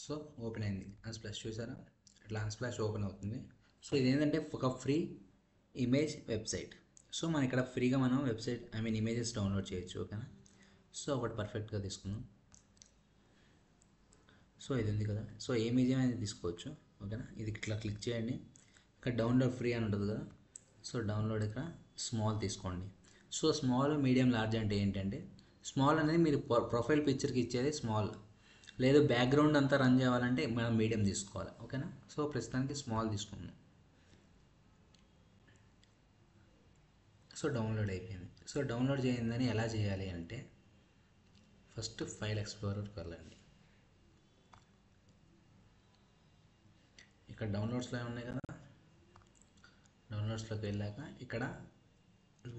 So open అయింది అన్స్ప్లాష్, చూసారా ఇట్లా అన్స్ప్లాష్ ఓపెన్ అవుతుంది. సో ఇదేంటంటే ఒక ఫ్రీ ఇమేజ్ వెబ్సైట్. సో మనం ఇక్కడ ఫ్రీగా మనం వెబ్సైట్ ఇమేజెస్ డౌన్లోడ్ చేయొచ్చు. ఓకేనా. సో ఒకటి పర్ఫెక్ట్గా తీసుకుందాం. సో ఇది ఉంది కదా, సో ఏ ఇమేజ్ అనేది తీసుకోవచ్చు. ఓకేనా. ఇది ఇట్లా క్లిక్ చేయండి, ఇక్కడ డౌన్లోడ్ ఫ్రీ అని ఉంటుంది కదా. సో డౌన్లోడ్ ఇక్కడ స్మాల్ తీసుకోండి. సో స్మాల్, మీడియం, లార్జ్ అంటే ఏంటంటే స్మాల్ అనేది మీరు ప్రొఫైల్ పిక్చర్కి ఇచ్చేది స్మాల్, లేదు బ్యాక్గ్రౌండ్ అంతా రన్ చేయాలంటే మనం మీడియం తీసుకోవాలి. ఓకేనా. సో ప్రస్తుతానికి స్మాల్ తీసుకుందాం. సో డౌన్లోడ్ అయిపోయింది. సో డౌన్లోడ్ చేయిందని ఎలా చేయాలి అంటే ఫస్ట్ ఫైల్ ఎక్స్ప్లోరర్కి వెళ్ళండి. ఇక్కడ డౌన్లోడ్స్లో ఉన్నాయి కదా, డౌన్లోడ్స్లోకి వెళ్ళాక ఇక్కడ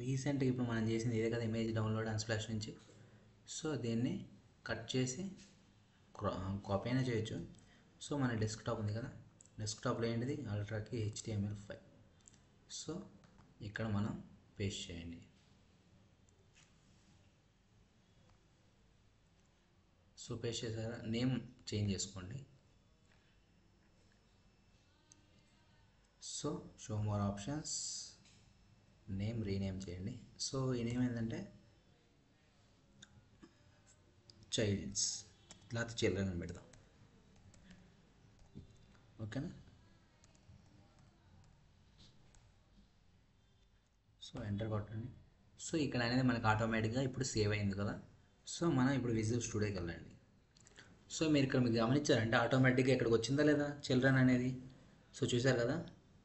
రీసెంట్గా ఇప్పుడు మనం చేసింది ఇదే కదా ఇమేజ్ డౌన్లోడ్ అన్స్ప్లాష్ నుంచి. సో దీన్ని కట్ చేసి కాపీ అయినా చేయొచ్చు. సో మన డెస్క్టాప్ ఉంది కదా, డెస్క్టాప్లో ఏంటిది అల్ట్రాకి HTML5. సో ఇక్కడ మనం పేస్ట్ చేయండి. సో పేస్ట్ చేసారా, నేమ్ చేంజ్ చేసుకోండి. So show more options, name rename చేయండి. సో ఈ నేమ్ ఏంటంటే చైల్డ్స్, లేకపోతే చిల్డ్రన్ అని పెడదాం. ఓకేనా. సో ఎంటర్ కొట్టండి. సో ఇక్కడ అనేది మనకు ఆటోమేటిక్గా ఇప్పుడు సేవ్ అయింది కదా. సో మనం ఇప్పుడు విజువల్ స్టూడియోకి వెళ్ళండి. సో మీరు ఇక్కడ మీకు గమనించారంటే ఆటోమేటిక్గా ఇక్కడికి వచ్చిందా లేదా చిల్డ్రన్ అనేది. సో చూసారు కదా.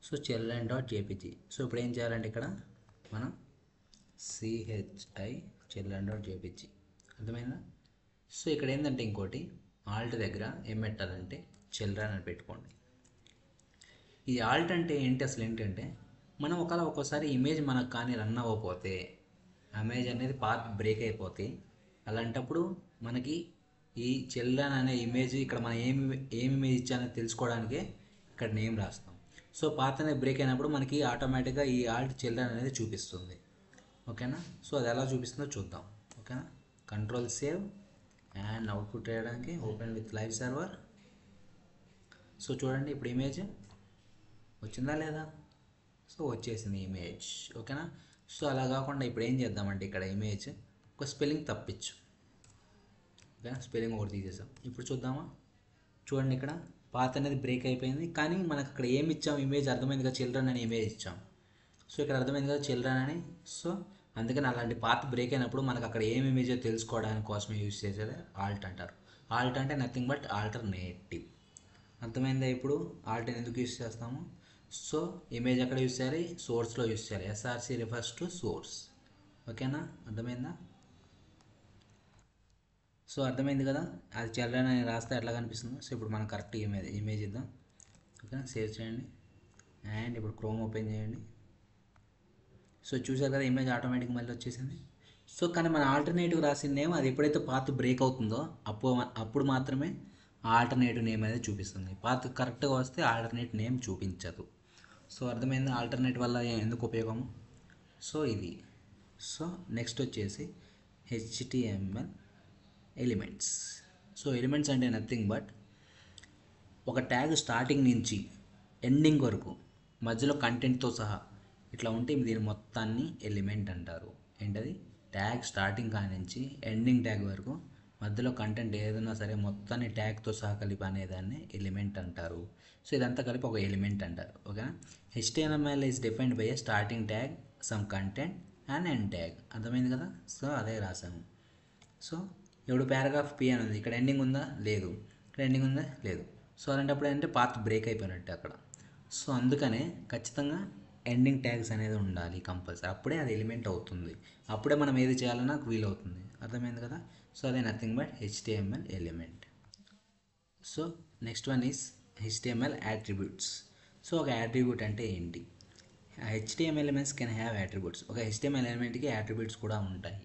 So children.jpg. సో ఇప్పుడు ఏం చేయాలంటే ఇక్కడ మనం children.jpg, అర్థమైందా. సో ఇక్కడ ఏంటంటే ఇంకోటి ఆల్ట్ దగ్గర ఏం పెట్టాలంటే చిల్డ్రన్ అని పెట్టుకోండి. ఈ ఆల్ట్ అంటే ఏంటి అసలు ఏంటంటే మనం ఒక్కోసారి ఇమేజ్ మనకు కానీ రన్ అవ్వకపోతే, ఇమేజ్ అనేది పాత్ బ్రేక్ అయిపోతే, అలాంటప్పుడు మనకి ఈ చిల్డ్రన్ అనే ఇమేజ్ ఇక్కడ మనం ఏమి ఇమేజ్ ఇచ్చానో తెలుసుకోవడానికే ఇక్కడ నేమ్ రాస్తాం. సో పాత్ అనేది బ్రేక్ అయినప్పుడు మనకి ఆటోమేటిక్గా ఈ ఆల్ట్ చిల్డ్రన్ అనేది చూపిస్తుంది. ఓకేనా. సో అది ఎలా చూపిస్తుందో చూద్దాం. ఓకేనా. కంట్రోల్ సేవ్ అండ్ అవుట్పుట్ చేయడానికి open with live server. So చూడండి ఇప్పుడు ఇమేజ్ వచ్చిందా లేదా. సో వచ్చేసింది ఇమేజ్. ఓకేనా. సో అలా కాకుండా ఇప్పుడు ఏం చేద్దామంటే ఇక్కడ ఇమేజ్ ఒక స్పెల్లింగ్ తప్పించు. ఓకేనా. స్పెల్లింగ్ ఒకటి తీసేసాం. ఇప్పుడు చూద్దామా. చూడండి ఇక్కడ పాత్ అనేది బ్రేక్ అయిపోయింది, కానీ మనకు అక్కడ ఏమి ఇచ్చాం ఇమేజ్ అర్థమైంది కదా, చిల్డ్రన్ అని ఇమేజ్ ఇచ్చాం. సో ఇక్కడ అర్థమైంది కదా చిల్డ్రన్ అని. సో అందుకని అలాంటి పాత్ బ్రేక్ అయినప్పుడు మనకు అక్కడ ఏమి ఇమేజ్ తెలుసుకోవడానికి కోసమే యూజ్ చేసేది ఆల్ట్ అంటారు. ఆల్ట్ అంటే నథింగ్ బట్ ఆల్టర్నేటివ్. అర్థమైందా. ఇప్పుడు ఆల్ట్ ఎందుకు యూజ్ చేస్తాము. సో ఇమేజ్ ఎక్కడ యూజ్ చేయాలి, సోర్స్లో యూజ్ చేయాలి. SRC refers to source. ఓకేనా. అర్థమైందా. సో అర్థమైంది కదా. అది చిల్డ్రన్ అని రాస్తే ఎట్లా కనిపిస్తుందో. సో ఇప్పుడు మనం కరెక్ట్ ఇమేజ్ ఇద్దాం. ఓకేనా. సేవ్ చేయండి అండ్ ఇప్పుడు క్రోమ్ ఓపెన్ చేయండి. సో చూసారు కదా ఇమేజ్ ఆటోమేటిక్ మళ్ళీ వచ్చేసింది. సో కానీ మన ఆల్టర్నేటివ్ రాసిన నేమ్ అది ఎప్పుడైతే పాత్ బ్రేక్ అవుతుందో అప్పుడు మాత్రమే ఆల్టర్నేటివ్ నేమ్ అనేది చూపిస్తుంది. పాత్ కరెక్ట్గా వస్తే ఆల్టర్నేట్ నేమ్ చూపించదు. సో అర్థమైంది ఆల్టర్నేట్ వల్ల ఎందుకు ఉపయోగము. సో ఇది. సో నెక్స్ట్ వచ్చేసి HTML ఎలిమెంట్స్. సో ఎలిమెంట్స్ అంటే నథింగ్ బట్ ఒక ట్యాగ్ స్టార్టింగ్ నుంచి ఎండింగ్ వరకు మధ్యలో కంటెంట్తో సహా ఇట్లా ఉంటే దీని మొత్తాన్ని ఎలిమెంట్ అంటారు. ఏంటది, ట్యాగ్ స్టార్టింగ్ కానించి ఎండింగ్ ట్యాగ్ వరకు మధ్యలో కంటెంట్ ఏదైనా సరే మొత్తాన్ని ట్యాగ్తో సహా కలిపి అనేదాన్ని ఎలిమెంట్ అంటారు. సో ఇదంతా కలిపి ఒక ఎలిమెంట్ అంటారు. ఓకేనా. HTML is defined by A starting tag, some content and end tag. అర్థమైంది కదా. సో అదే రాసాము. సో ఇప్పుడు పారాగ్రాఫ్ P అని ఉంది, ఇక్కడ ఎండింగ్ ఉందా లేదు, ఇక్కడ ఎండింగ్ ఉందా లేదు. సో అలాంటప్పుడు ఏంటంటే పాత్ బ్రేక్ అయిపోయినట్టు అక్కడ. సో అందుకనే ఖచ్చితంగా ఎండింగ్ ట్యాగ్స్ అనేది ఉండాలి కంపల్సరీ, అప్పుడే అది ఎలిమెంట్ అవుతుంది, అప్పుడే మనం ఏది చేయాలన్నా వీలవుతుంది. అర్థమైంది కదా. సో అదే nothing but HTML element. So next one is HTML attributes. So ఒక యాట్రిబ్యూట్ అంటే ఏంటి. HTML elements can have attributes. ఒక HTML ఎలిమెంట్కి యాట్రిబ్యూట్స్ కూడా ఉంటాయి.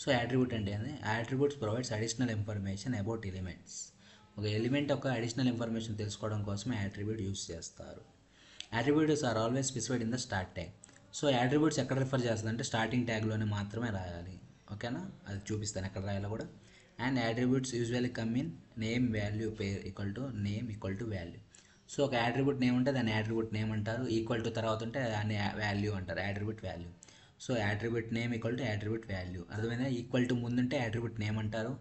సో యాట్రిబ్యూట్ అంటే attributes provides additional information about elements. ఒక ఎలిమెంట్ యొక్క అడిషనల్ ఇన్ఫర్మేషన్ తెలుసుకోవడం కోసం యాట్రిబ్యూట్ యూజ్ చేస్తారు. Attributes are always specified in the start tag. So attributes ఎక్కడ రిఫర్ చేస్తుంది అంటే స్టార్టింగ్ ట్యాగ్లోనే మాత్రమే రాయాలి. ఓకేనా. అది చూపిస్తాను ఎక్కడ రాయాలో కూడా. And attributes usually come in name value pair equal to name equal to value. So ఒక యాట్రిబ్యూట్ నేమ్ ఉంటే దాన్ని యాట్రిబ్యూట్ నేమ్ అంటారు, ఈక్వల్ టు తర్వాత ఉంటే దాన్ని వాల్యూ అంటారు, attribute value. So attribute name equal to attribute value, అర్థమైందా? Equal to ముందుంటే attribute name అంటారు,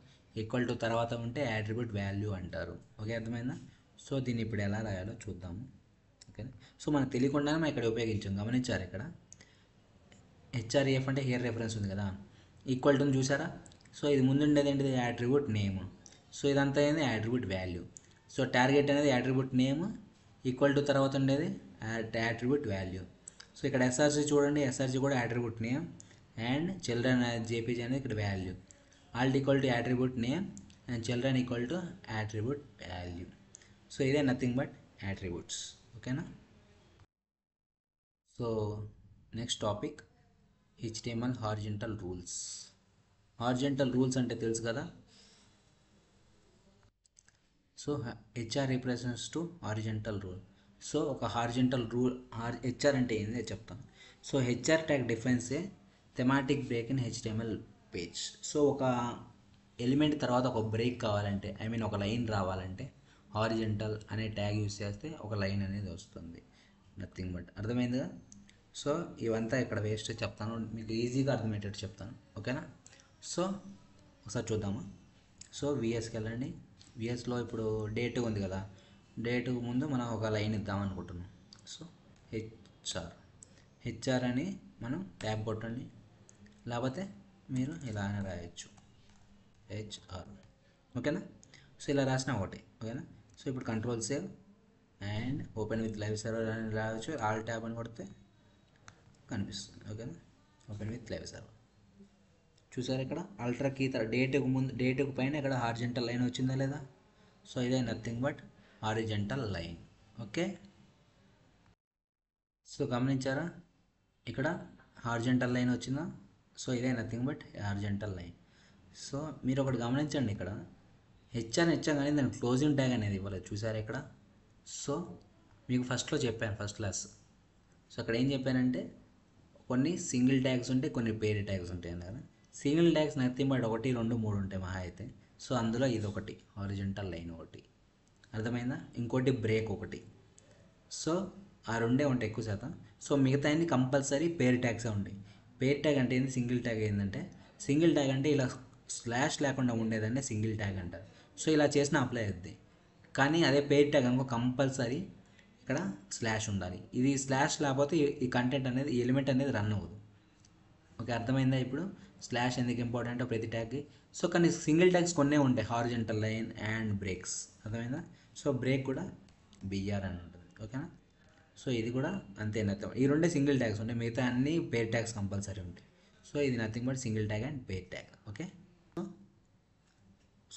ఈక్వల్ టు తర్వాత ఉంటే యాట్రిబ్యూట్ వాల్యూ అంటారు. ఓకే, అర్థమైందా? సో దీన్ని ఇప్పుడు ఎలా రాయాలో చూద్దాము. ఓకే, సో మనకు తెలియకుండానే మనం ఇక్కడ ఉపయోగించాం, గమనించారు ఇక్కడ హెచ్ఆర్ఎఫ్ అంటే హియర్ రెఫరెన్స్ ఉంది కదా, ఈక్వల్ టు చూసారా? సో ఇది ముందుండేది ఏంటిది? Attribute name. సో ఇదంతా ఏంది? Attribute value. సో టార్గెట్ అనేది యాట్రిబ్యూట్ నేమ్, ఈక్వల్ టు తర్వాత ఉండేది యాట్రిబ్యూట్ వాల్యూ. సో ఇక్కడ ఎస్ఆర్సీ చూడండి, ఎస్ఆర్సీ కూడా attribute name and children JPG అనేది ఇక్కడ value. Alt equal to attribute name and children equal to attribute value. So ఇదే nothing but attributes. ఓకేనా? So next topic HTML horizontal rules. Horizontal rules అంటే తెలుసు కదా. So HR represents to horizontal rule. So ఒక horizontal rule HR అంటే ఏంది చెప్తాను. So HR tag defines A thematic break in HTML page. So ఒక element తర్వాత ఒక బ్రేక్ కావాలంటే, ఐ మీన్ ఒక లైన్ రావాలంటే హారిజంటల్ అనే ట్యాగ్ యూస్ చేస్తే ఒక లైన్ అనేది వస్తుంది, నథింగ్ బట్. అర్థమైందిగా? సో ఇవంతా ఇక్కడ వేస్ట్ చెప్తాను, మీకు ఈజీగా అర్థమయ్యేటట్టు చెప్తాను. ఓకేనా? సో ఒకసారి చూద్దామా. సో విఎస్కి వెళ్ళండి. విఎస్లో ఇప్పుడు డేట్ ఉంది కదా, డేట్ ముందు మనం ఒక లైన్ ఇద్దాం అనుకుంటున్నాం. సో హెచ్ఆర్ అని మనం ట్యాబ్ కొట్టండి, లేకపోతే మీరు ఇలా అని రాయొచ్చు హెచ్ఆర్. ఓకేనా? సో ఇలా రాసిన ఒకటి. ఓకేనా? సో ఇప్పుడు control save and open with live server అని రాయొచ్చు, ఆల్ ట్యాబ్ అని కొడితే కనిపిస్తుంది. ఓకేనా? Open with live server. చూసారు ఇక్కడ అల్ట్రా కీ డేట్కు ముందు డేట్కు పైన ఇక్కడ హారిజంటల్ లైన్ వచ్చిందా లేదా? సో ఇదే nothing but horizontal line. Okay, so గమనించారా ఇక్కడ హారిజంటల్ లైన్ వచ్చిందా? సో ఇదే nothing but horizontal line. So మీరు ఒకటి గమనించండి, ఇక్కడ హెచ్ఆర్ కానీ దాని క్లోజింగ్ ట్యాగ్ అనేది ఇవ్వలేదు, చూసారా ఇక్కడ. సో మీకు ఫస్ట్లో చెప్పాను, ఫస్ట్ క్లాస్. సో అక్కడ ఏం చెప్పానంటే కొన్ని సింగిల్ ట్యాగ్స్ ఉంటాయి, కొన్ని పేర్ ట్యాగ్స్ ఉంటాయి కదా. సింగిల్ ట్యాగ్స్ నథింగ్ బట్ 1, 2, 3 ఉంటాయి మహా అయితే. సో అందులో ఇది ఒకటి హారిజంటల్ లైన్ ఒకటి, అర్థమైందా? ఇంకోటి బ్రేక్ ఒకటి. సో ఆ రెండే ఉంటాయి ఎక్కువ శాతం. సో మిగతా అన్ని కంపల్సరీ పేర్ ట్యాగ్సే ఉంటాయి. పేర్ ట్యాగ్ అంటే ఏంది? సింగిల్ ట్యాగ్ ఏంటంటే, సింగిల్ ట్యాగ్ అంటే ఇలా స్లాష్ లేకుండా ఉండేదాన్ని సింగిల్ ట్యాగ్ అంటారు. సో ఇలా చేసిన అప్లై అవుద్ది. కానీ అదే పేర్ ట్యాగ్ అనుకో కంపల్సరీ ఇక్కడ స్లాష్ ఉండాలి. ఇది స్లాష్ లేకపోతే ఈ కంటెంట్ అనేది, ఈ ఎలిమెంట్ అనేది రన్ అవ్వదు. ఓకే, అర్థమైందా ఇప్పుడు స్లాష్ ఎందుకు ఇంపార్టెంట్ ప్రతి ట్యాగ్కి? సో కానీ సింగిల్ ట్యాగ్స్ కొన్నే ఉంటాయి, హారిజంటల్ లైన్ అండ్ బ్రేక్స్, అర్థమైందా? సో బ్రేక్ కూడా బిఆర్ అని ఉంటుంది. ఓకేనా? సో ఇది కూడా అంతే, నథింగ్. ఈ రెండే సింగిల్ ట్యాగ్స్ ఉంటాయి, మిగతా అన్ని పేర్ ట్యాగ్స్ కంపల్సరీ ఉంటాయి. సో ఇది nothing but single tag and pair tag. Okay,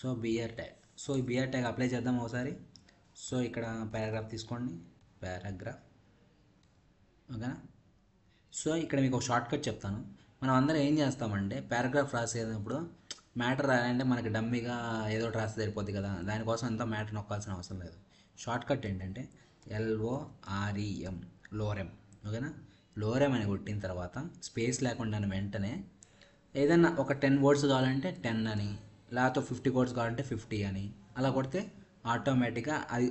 so BR tag. So ఈ బిఆర్ ట్యాగ్ అప్లై చేద్దాం ఒకసారి. సో ఇక్కడ పారాగ్రాఫ్ తీసుకోండి, పారాగ్రాఫ్. ఓకేనా? సో ఇక్కడ మీకు ఒక షార్ట్ కట్ చెప్తాను. మనం అందరం ఏం చేస్తామంటే పారాగ్రాఫ్ రాసేటప్పుడు మ్యాటర్ రాయాలంటే మనకి డమ్మీగా ఏదో ఒకటి రాస్తే సరిపోద్ది కదా, దానికోసం అంతా మ్యాటర్ నొక్కాల్సిన అవసరం లేదు. షార్ట్ కట్ ఏంటంటే LOREM, లోరెమ్. ఓకేనా? లోరెమ్ అని కొట్టిన తర్వాత స్పేస్ లేకుండా వెంటనే ఏదైనా ఒక 10 వర్డ్స్ కావాలంటే 10 అని, లేకపోతే 50 వర్డ్స్ కావాలంటే 50 అని అలా కొడితే ఆటోమేటిక్గా అది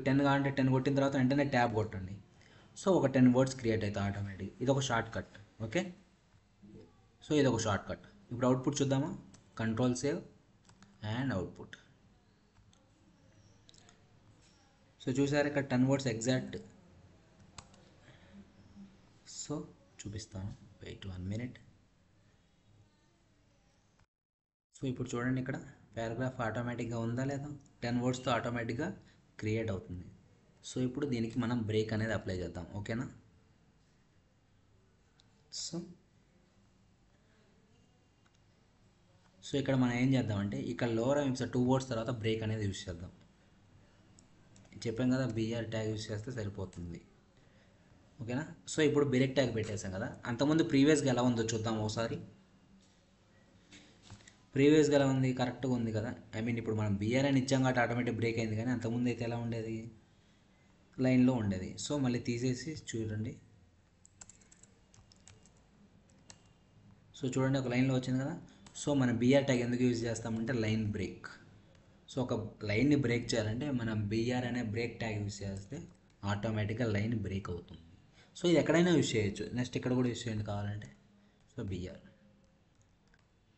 10 కావాలంటే 10 కొట్టిన తర్వాత వెంటనే ట్యాబ్ కొట్టండి. సో ఒక 10 వర్డ్స్ క్రియేట్ అవుతాయి ఆటోమేటిక్. ఇది ఒక షార్ట్ కట్. ఓకే, సో ఇది ఒక షార్ట్ కట్. ఇప్పుడు అవుట్పుట్ చూద్దామా. Control save and output. So చూసారు ఇక్కడ 10 వర్డ్స్ ఎగ్జాక్ట్. సో చూపిస్తాను, వెయిట్ 1 minute. సో ఇప్పుడు చూడండి ఇక్కడ పారాగ్రాఫ్ ఆటోమేటిక్గా ఉందా లేదా? 10 వర్డ్స్తో ఆటోమేటిక్గా క్రియేట్ అవుతుంది. సో ఇప్పుడు దీనికి మనం బ్రేక్ అనేది అప్లై చేద్దాం. ఓకేనా? సో ఇక్కడ మనం ఏం చేద్దామంటే ఇక్కడ లోవర్ 2 వర్డ్స్ తర్వాత బ్రేక్ అనేది యూస్ చేద్దాం. చెప్పాం కదా బిఆర్ ట్యాగ్ యూస్ చేస్తే సరిపోతుంది. ఓకేనా? సో ఇప్పుడు బ్రేక్ ట్యాగ్ పెట్టేసాం కదా. అంతకుముందు ప్రీవియస్గా ఎలా ఉందో చూద్దాం ఒకసారి. ప్రీవియస్గా ఎలా ఉంది? కరెక్ట్గా ఉంది కదా. ఐ మీన్ ఇప్పుడు మనం బిఆర్ అని ఇచ్చాం కాబట్టి ఆటోమేటిక్ బ్రేక్ అయింది, కానీ అంతకుముందు అయితే ఎలా ఉండేది? లైన్లో ఉండేది. సో మళ్ళీ తీసేసి చూడండి. సో చూడండి ఒక లైన్లో వచ్చింది కదా. సో మనం బిఆర్ ట్యాగ్ ఎందుకు యూజ్ చేస్తామంటే లైన్ బ్రేక్. సో ఒక లైన్ని బ్రేక్ చేయాలంటే మనం బిఆర్ అనే బ్రేక్ ట్యాగ్ యూజ్ చేస్తే ఆటోమేటిక్గా లైన్ బ్రేక్ అవుతుంది. సో ఇది ఎక్కడైనా యూజ్ చేయొచ్చు. నెక్స్ట్ ఇక్కడ కూడా యూజ్ చేయండి కావాలంటే. సో బిఆర్,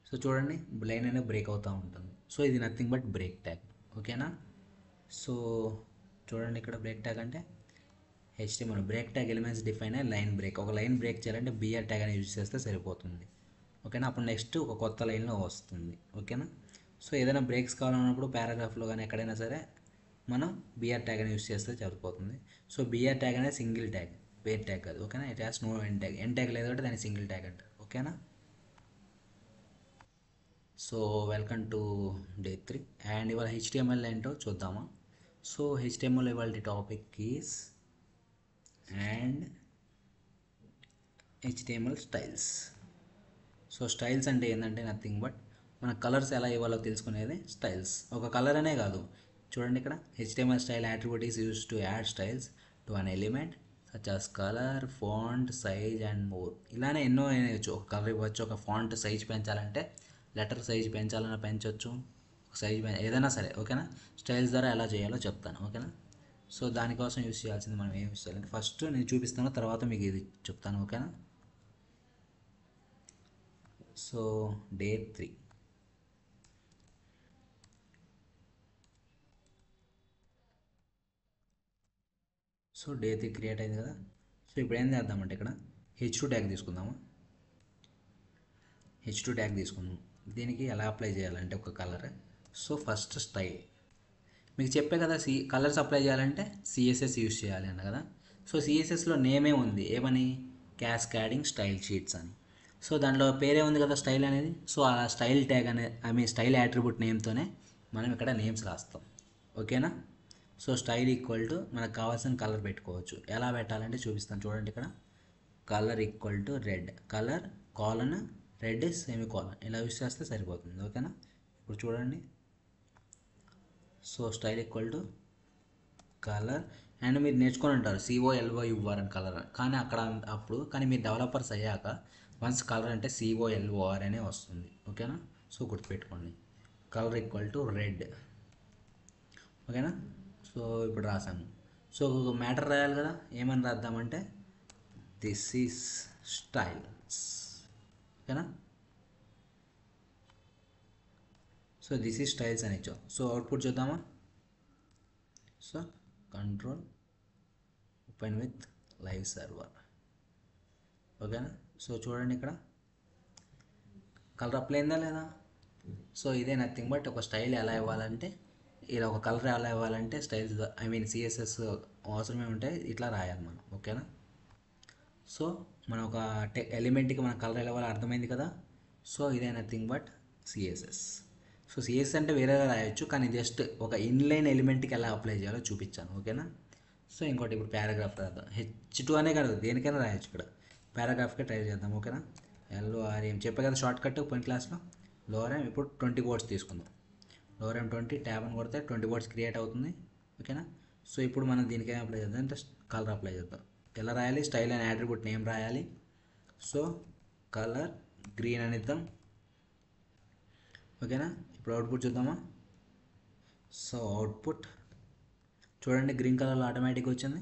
సో చూడండి లైన్ అనేది బ్రేక్ అవుతూ ఉంటుంది. సో ఇది నథింగ్ బట్ బ్రేక్ ట్యాగ్. ఓకేనా. సో చూడండి ఇక్కడ బ్రేక్ ట్యాగ్ అంటే HTML break tag elements define అయ్యి లైన్ బ్రేక్. ఒక లైన్ బ్రేక్ చేయాలంటే బిఆర్ ట్యాగ్ అని యూజ్ చేస్తే సరిపోతుంది. ఓకేనా. అప్పుడు నెక్స్ట్ ఒక కొత్త లైన్లో వస్తుంది. ఓకేనా. సో ఏదైనా బ్రేక్స్ కావాలన్నప్పుడు పారాగ్రాఫ్లో కానీ ఎక్కడైనా సరే మనం బిఆర్ ట్యాగ్ అని యూజ్ చేస్తే సరిపోతుంది. సో బిఆర్ ట్యాగ్ అనేది సింగిల్ ట్యాగ్, వేర్ ట్యాగ్ కాదు. ఓకేనా. It has no end tag. End tag లేదు కాబట్టి దాన్ని సింగిల్ ట్యాగ్ అంటారు. ఓకేనా. So welcome to day 3 and ఇవాళ HTML ఏంటో చూద్దామా. సో HTML ఇవాళ topic is and HTML styles. So styles అంటే ఏంటంటే నథింగ్ బట్ మన కలర్స్ ఎలా ఇవ్వాలో తెలుసుకునేది స్టైల్స్. ఒక కలర్ అనే కాదు, చూడండి ఇక్కడ HTML style attribute is used to add styles to an element such as color, font, size and more. ఇలానే ఎన్నో వేయచ్చు. ఒక కలర్ ఇవ్వచ్చు, ఒక ఫాంట్ సైజ్ పెంచాలంటే లెటర్ సైజ్ పెంచాలన్నా పెంచవచ్చు, సైజ్ ఏదైనా సరే. ఓకేనా. స్టైల్స్ ద్వారా ఎలా చేయాలో చెప్తాను. ఓకేనా. సో దానికోసం యూస్ చేయాల్సింది మనం ఏం యూస్ చేయాలంటే ఫస్ట్ నేను చూపిస్తాను, తర్వాత మీకు ఇది చెప్తాను. ఓకేనా. So day 3 so day 3 create అయింది కదా. సో ఇప్పుడు ఏం చేద్దామంటే ఇక్కడ H2 ట్యాగ్ తీసుకుందాము. H2 ట్యాగ్ తీసుకుందాం. దీనికి ఎలా అప్లై చేయాలంటే ఒక కలర్. సో ఫస్ట్ స్టైల్ మీకు చెప్పే కదా, కలర్స్ అప్లై చేయాలంటే CSS యూస్ చేయాలి అన్న కదా. సో CSSలో నేమే ఉంది, ఏమని క్యాస్కాడింగ్ స్టైల్ షీట్స్ అని. సో దాంట్లో పేరే ఉంది కదా స్టైల్ అనేది. సో ఆ స్టైల్ ట్యాగ్ అనే స్టైల్ యాట్రిబ్యూట్ నేమ్తోనే మనం ఇక్కడ నేమ్స్ రాస్తాం. ఓకేనా. సో స్టైల్ ఈక్వల్ టు మనకు కావాల్సిన కలర్ పెట్టుకోవచ్చు. ఎలా పెట్టాలంటే చూపిస్తాను చూడండి ఇక్కడ. Colour equal to red, colour colon red semi colon, ఇలా యూస్ చేస్తే సరిపోతుంది. ఓకేనా. ఇప్పుడు చూడండి. So style equal to colour and మీరు నేర్చుకొని ఉంటారు COLOUR అని కలర్, కానీ అక్కడ అప్పుడు కానీ మీరు డెవలపర్స్ అయ్యాక వన్స్ కలర్ అంటే COLOR అనే వస్తుంది. ఓకేనా. సో గుర్తుపెట్టుకోండి. Colour equal to red. ఓకేనా. సో ఇప్పుడు రాసాను. సో ఒక మ్యాటర్ రాయాలి కదా, ఏమని రాద్దామంటే దిస్ ఈజ్ స్టైల్స్. ఓకేనా. సో దిస్ ఈజ్ స్టైల్స్ అని ఇచ్చాం. సో అవుట్పుట్ చూద్దామా. So control open with live server. ఓకేనా. సో చూడండి ఇక్కడ కలర్ అప్లై అయిందా లేదా. సో ఇదే నథింగ్ బట్ ఒక స్టైల్ ఎలా ఇవ్వాలంటే ఇలా, ఒక కలర్ ఎలా ఇవ్వాలంటే స్టైల్స్ CSS అవసరమే ఉంటాయి, ఇట్లా రాయాలి మనం. ఓకేనా. సో మనం ఒక ఎలిమెంట్కి మన కలర్ ఎలా ఇవ్వాలో అర్థమైంది కదా. సో ఇదే nothing but CSS. So CSS అంటే వేరేగా రాయొచ్చు, కానీ జస్ట్ ఒక ఇన్లైన్ ఎలిమెంట్కి ఎలా అప్లై చేయాలో చూపించాను. ఓకేనా. సో ఇంకోటి ఇప్పుడు పారాగ్రాఫ్ రాద్దాం. H2 అనే కాదు, దేనికైనా రాయొచ్చు. ఇక్కడ పారాగ్రాఫ్కే ట్రై చేద్దాం. ఓకేనా. LORM చెప్పే కదా షార్ట్ కట్ పోయిన క్లాస్లో. LORM ఇప్పుడు 20 వర్డ్స్ తీసుకుందాం. LORM 20 ట్యాబ్ అని కొడితే 20 వర్డ్స్ క్రియేట్ అవుతుంది. ఓకేనా. సో ఇప్పుడు మనం దీనికి ఏం అప్లై చేద్దాం అంటే కలర్ అప్లై చేద్దాం. ఎలా రాయాలి, స్టైల్ అండ్ యాట్రిబ్యూట్ నేమ్ రాయాలి. సో కలర్ గ్రీన్ అని ఇద్దాం. ఓకేనా. ఇప్పుడు అవుట్పుట్ చూద్దామా. సో అవుట్పుట్ చూడండి గ్రీన్ కలర్లో ఆటోమేటిక్గా వచ్చింది.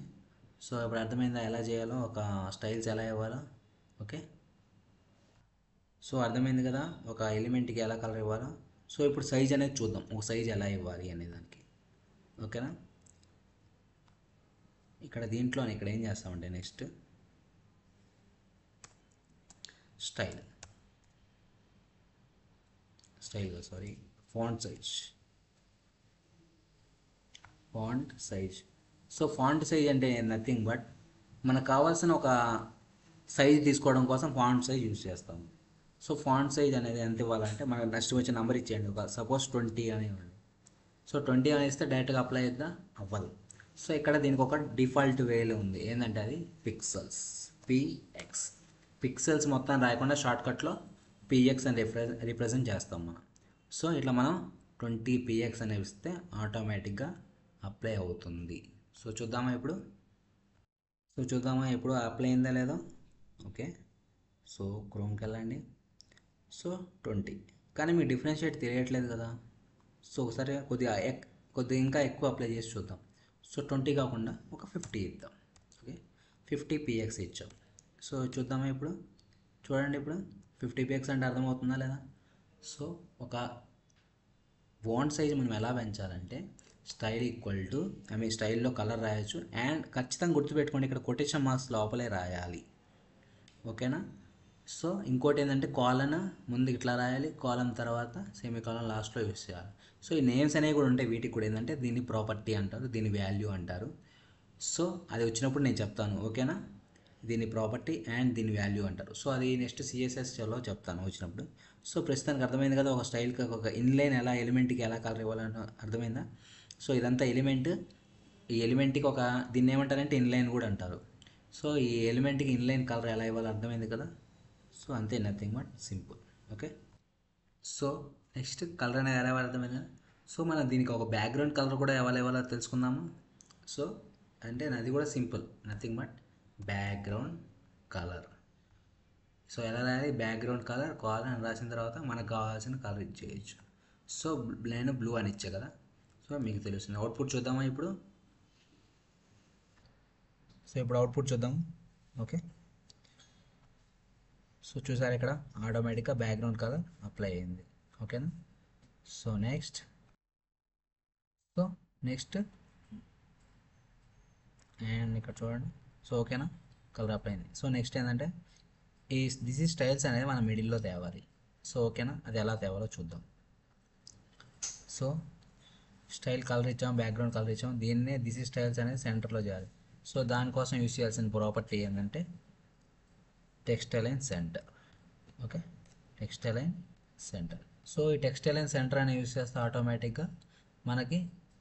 సో ఇప్పుడు అర్థమైందా ఎలా చేయాలో, ఒక స్టైల్స్ ఎలా ఇవ్వాలో. ఓకే. సో అర్థమైంది కదా ఒక ఎలిమెంట్కి ఎలా కలర్ ఇవ్వాలో. సో ఇప్పుడు సైజ్ అనేది చూద్దాం, ఒక సైజ్ ఎలా ఇవ్వాలి అనే దానికి. ఓకేనా. ఇక్కడ దీంట్లోనే ఇక్కడ ఏం చేస్తామంటే next style sorry font size. So font size అంటే నథింగ్ బట్ మనకు కావాల్సిన ఒక సైజ్ తీసుకోవడం కోసం ఫాంట్ సైజ్ యూజ్ చేస్తాము. సో ఫాంట్ సైజ్ అనేది ఎంత ఇవ్వాలంటే మనకు నెక్స్ట్ వచ్చే నెంబర్ ఇచ్చేయండి. ఒక సపోజ్ 20 అని ఇవ్వండి. సో 20 అని ఇస్తే డైరెక్ట్గా అప్లై చేద్దాం, అవ్వదు. సో ఇక్కడ దీనికి ఒక డిఫాల్ట్ వేలో ఉంది, ఏంటంటే అది పిక్సెల్స్, PX. పిక్సెల్స్ మొత్తం రాయకుండా షార్ట్కట్లో PX అని రిప్రజెంట్ చేస్తాం మనం. సో ఇట్లా మనం 20 PX అని ఇస్తే ఆటోమేటిక్గా అప్లై అవుతుంది. సో చూద్దామా ఇప్పుడు అప్లై అయిందా లేదో. ఓకే. సో క్రోమ్కి వెళ్ళండి. సో 20 కానీ మీకు డిఫరెన్షియేట్ తెలియట్లేదు కదా. సో ఒకసారి కొద్దిగా ఇంకా ఎక్కువ అప్లై చేసి చూద్దాం. సో 20 కాకుండా ఒక 50 ఇద్దాం. ఓకే, 50 px ఇచ్చాం. సో చూద్దామా ఇప్పుడు. చూడండి ఇప్పుడు 50 px అంటే అర్థమవుతుందా లేదా. సో ఒక ఫాంట్ సైజ్ మనం ఎలా పెంచాలంటే స్టైల్ ఈక్వల్ టు స్టైల్లో కలర్ రాయొచ్చు. అండ్ ఖచ్చితంగా గుర్తుపెట్టుకోండి, ఇక్కడ కొటేషన్ మార్క్స్ లోపలే రాయాలి. ఓకేనా. సో ఇంకోటి ఏంటంటే కాలన్ ముందు ఇట్లా రాయాలి, కాలం తర్వాత సెమీకాలన్ లాస్ట్లో యూస్ చేయాలి. సో ఈ నేమ్స్ అనేవి కూడా ఉంటాయి. వీటికి కూడా ఏంటంటే దీన్ని ప్రాపర్టీ అంటారు, దీని వాల్యూ అంటారు. సో అది వచ్చినప్పుడు నేను చెప్తాను. ఓకేనా, దీని ప్రాపర్టీ అండ్ దీని వాల్యూ అంటారు. సో అది నెక్స్ట్ సిఎస్ఎస్లో చెప్తాను వచ్చినప్పుడు. సో ప్రస్తుతానికి అర్థమైంది కదా, ఒక స్టైల్కి ఒక ఇన్లైన్ ఎలా ఎలిమెంట్కి ఎలా కలర్ ఇవ్వాలని అర్థమైందా. సో ఇదంతా ఎలిమెంట్. ఈ ఎలిమెంట్కి ఒక దీన్ని ఏమంటారంటే ఇన్లైన్ కూడా అంటారు. సో ఈ ఎలిమెంట్కి ఇన్లైన్ కలర్ ఎలా ఇవ్వాలో అర్థమైంది కదా. సో అంతే, nothing but simple. Okay, so next colour అనేది ఎలా అర్థమైంది. సో మనం దీనికి ఒక బ్యాక్గ్రౌండ్ కలర్ కూడా ఎలా ఇవ్వాలో తెలుసుకుందాము. సో అంటే అది కూడా simple, nothing but background colour. So ఎలా రాయాలి, బ్యాక్గ్రౌండ్ కలర్ కాలర్ అని రాసిన తర్వాత మనకు కావాల్సిన కలర్ ఇచ్చేయచ్చు. సో నేను బ్లూ అని ఇచ్చే కదా. సో మీకు తెలుస్తుంది. అవుట్పుట్ చూద్దామా ఇప్పుడు. సో ఇప్పుడు అవుట్పుట్ చూద్దాం. ఓకే, సో చూసారు ఇక్కడ ఆటోమేటిక్గా బ్యాక్గ్రౌండ్ కలర్ అప్లై అయింది. ఓకేనా. సో నెక్స్ట్ అండ్ ఇక్కడ చూడండి. సో ఓకేనా, కలర్ అప్లై అయింది. సో నెక్స్ట్ ఏంటంటే దిస్ ఈ స్టైల్స్ అనేది మనం మిడిల్లో తేవాలి. సో ఓకేనా, అది ఎలా తేవాలో చూద్దాం. సో స్టైల్ కలర్ ఇచ్చాం, బ్యాక్గ్రౌండ్ కలర్ ఇచ్చాం, దీన్నే దిస్ ఈ స్టైల్స్ అనేది సెంటర్లో చేయాలి. సో దానికోసం యూస్ చేయాల్సిన ప్రాపర్టీ ఏంటంటే text align centre. Okay, text align centre. So ఈ టెక్స్ట్ అలైన్ సెంటర్ అనేది యూస్ చేస్తే ఆటోమేటిక్గా మనకి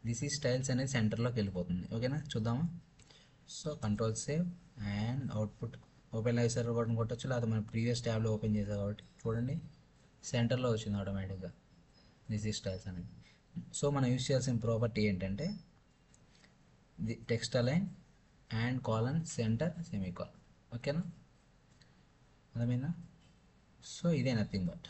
దిస్ ఈ స్టైల్స్ అనేది సెంటర్లోకి వెళ్ళిపోతుంది. ఓకేనా, చూద్దామా. So control save and output open live server కూడా కొట్టచ్చు, లేదా మనం ప్రీవియస్ ట్యాబ్లో ఓపెన్ చేసాం కాబట్టి చూడండి సెంటర్లో వచ్చింది ఆటోమేటిక్గా దిస్ ఈ స్టైల్స్ అనేది. సో మనం యూస్ చేయాల్సిన ప్రాపర్టీ ఏంటంటే the text align and colon centre semicolon. ఓకేనా, అర్థమైందా. సో ఇదే నథింగ్ బట్